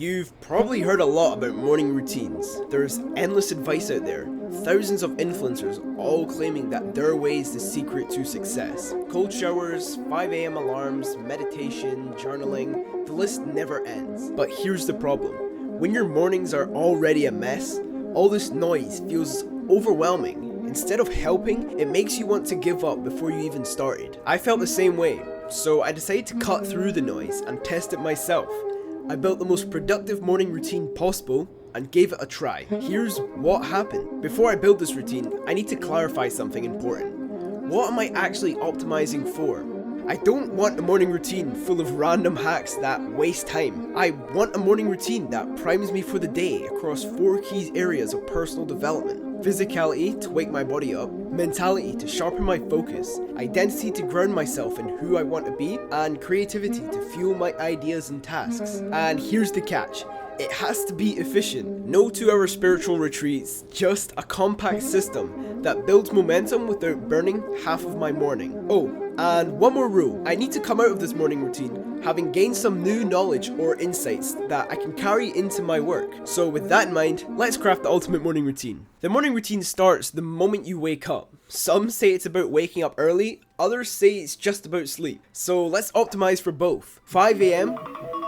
You've probably heard a lot about morning routines. There's endless advice out there, thousands of influencers all claiming that their way is the secret to success. Cold showers, 5 a.m. alarms, meditation, journaling, the list never ends. But here's the problem. When your mornings are already a mess, all this noise feels overwhelming. Instead of helping, it makes you want to give up before you even started. I felt the same way, so I decided to cut through the noise and test it myself. I built the most productive morning routine possible and gave it a try. Here's what happened. Before I build this routine, I need to clarify something important. What am I actually optimizing for? I don't want a morning routine full of random hacks that waste time. I want a morning routine that primes me for the day across 4 key areas of personal development. Physicality to wake my body up, mentality to sharpen my focus, identity to ground myself in who I want to be, and creativity to fuel my ideas and tasks. And here's the catch. It has to be efficient. No 2-hour spiritual retreats, just a compact system that builds momentum without burning half of my morning. Oh, and one more rule. I need to come out of this morning routine having gained some new knowledge or insights that I can carry into my work. So with that in mind, let's craft the ultimate morning routine. The morning routine starts the moment you wake up. Some say it's about waking up early, others say it's just about sleep. So let's optimize for both. 5 a.m.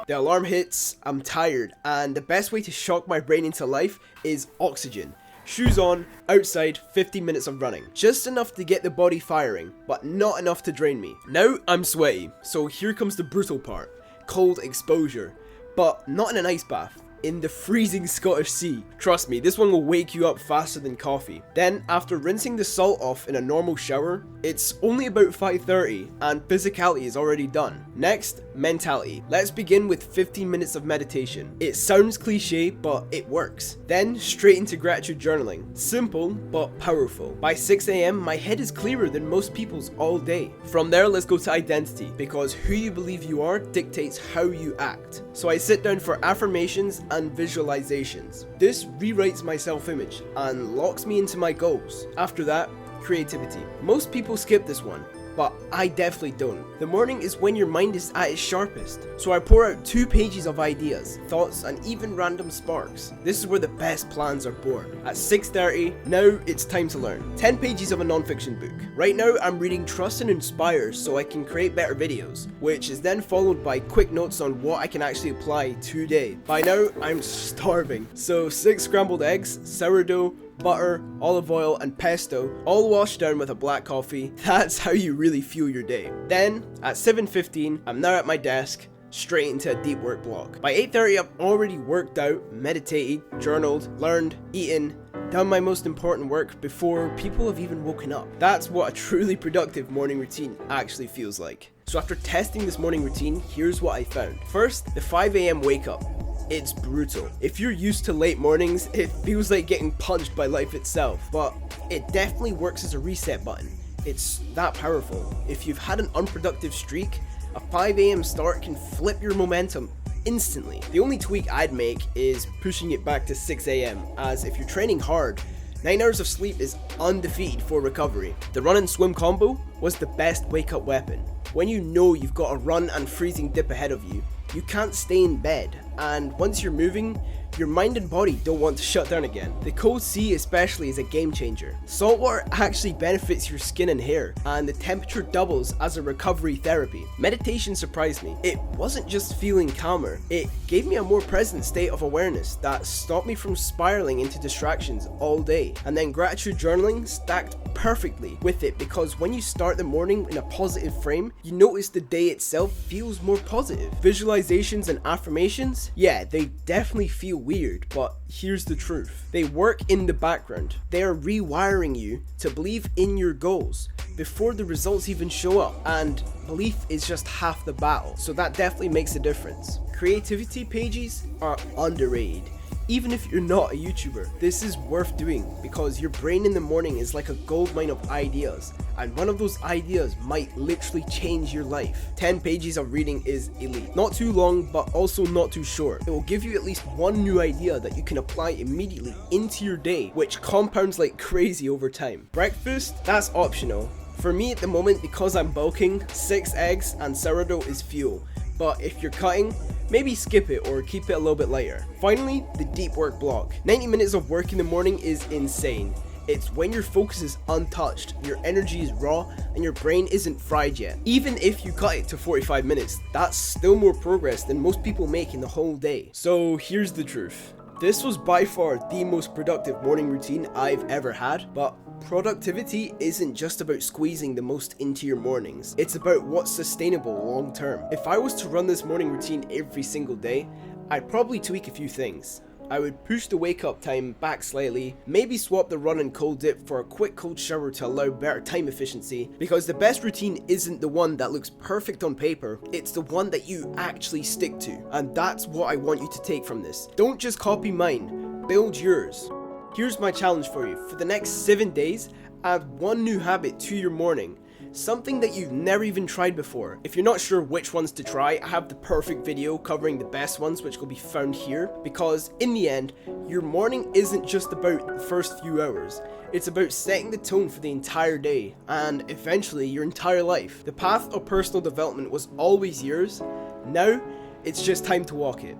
The alarm hits, I'm tired, and the best way to shock my brain into life is oxygen. Shoes on, outside, 15 minutes of running. Just enough to get the body firing, but not enough to drain me. Now I'm sweaty, so here comes the brutal part. Cold exposure, but not in an ice bath. In the freezing Scottish Sea. Trust me, this one will wake you up faster than coffee. Then, after rinsing the salt off in a normal shower, it's only about 5:30 and physicality is already done. Next, mentality. Let's begin with 15 minutes of meditation. It sounds cliche, but it works. Then, straight into gratitude journaling. Simple, but powerful. By 6 a.m, my head is clearer than most people's all day. From there, let's go to identity, because who you believe you are dictates how you act. So I sit down for affirmations and visualizations. This rewrites my self-image and locks me into my goals. After that, creativity. Most people skip this one, but I definitely don't. The morning is when your mind is at its sharpest. So I pour out 2 pages of ideas, thoughts, and even random sparks. This is where the best plans are born. At 6:30, now it's time to learn. 10 pages of a non-fiction book. Right now I'm reading Trust and Inspire so I can create better videos, which is then followed by quick notes on what I can actually apply today. By now I'm starving. So 6 scrambled eggs, sourdough, butter, olive oil, and pesto, all washed down with a black coffee. That's how you really fuel your day. Then, at 7:15, I'm now at my desk, straight into a deep work block. By 8:30, I've already worked out, meditated, journaled, learned, eaten, done my most important work before people have even woken up. That's what a truly productive morning routine actually feels like. So after testing this morning routine, here's what I found. First, the 5 a.m. wake up. It's brutal. If you're used to late mornings, it feels like getting punched by life itself, but it definitely works as a reset button. It's that powerful. If you've had an unproductive streak, a 5 a.m. start can flip your momentum instantly. The only tweak I'd make is pushing it back to 6 a.m. as if you're training hard, 9 hours of sleep is undefeated for recovery. The run and swim combo was the best wake up weapon. When you know you've got a run and freezing dip ahead of you, you can't stay in bed, and once you're moving, your mind and body don't want to shut down again. The cold sea especially is a game changer. Salt water actually benefits your skin and hair, and the temperature doubles as a recovery therapy. Meditation surprised me. It wasn't just feeling calmer, it gave me a more present state of awareness that stopped me from spiraling into distractions all day. And then gratitude journaling stacked perfectly with it, because when you start the morning in a positive frame, you notice the day itself feels more positive. Visualizations and affirmations, yeah, they definitely feel weird, but here's the truth. They work in the background. They are rewiring you to believe in your goals before the results even show up, and belief is just half the battle, so that definitely makes a difference. Creativity pages are underrated. Even if you're not a YouTuber, this is worth doing because your brain in the morning is like a goldmine of ideas, and one of those ideas might literally change your life. 10 pages of reading is elite. Not too long, but also not too short. It will give you at least one new idea that you can apply immediately into your day, which compounds like crazy over time. Breakfast, that's optional. For me at the moment, because I'm bulking, 6 eggs and sourdough is fuel. But if you're cutting, maybe skip it or keep it a little bit lighter. Finally, the deep work block. 90 minutes of work in the morning is insane. It's when your focus is untouched, your energy is raw, and your brain isn't fried yet. Even if you cut it to 45 minutes, that's still more progress than most people make in the whole day. So here's the truth. This was by far the most productive morning routine I've ever had, but productivity isn't just about squeezing the most into your mornings. It's about what's sustainable long term. If I was to run this morning routine every single day, I'd probably tweak a few things. I would push the wake up time back slightly, maybe swap the run and cold dip for a quick cold shower to allow better time efficiency, because the best routine isn't the one that looks perfect on paper, it's the one that you actually stick to. And that's what I want you to take from this. Don't just copy mine, build yours. Here's my challenge for you. For the next 7 days, add one new habit to your morning. Something that you've never even tried before. If you're not sure which ones to try, I have the perfect video covering the best ones, which will be found here, because in the end, your morning isn't just about the first few hours. It's about setting the tone for the entire day, and eventually your entire life. The path of personal development was always yours. Now, it's just time to walk it.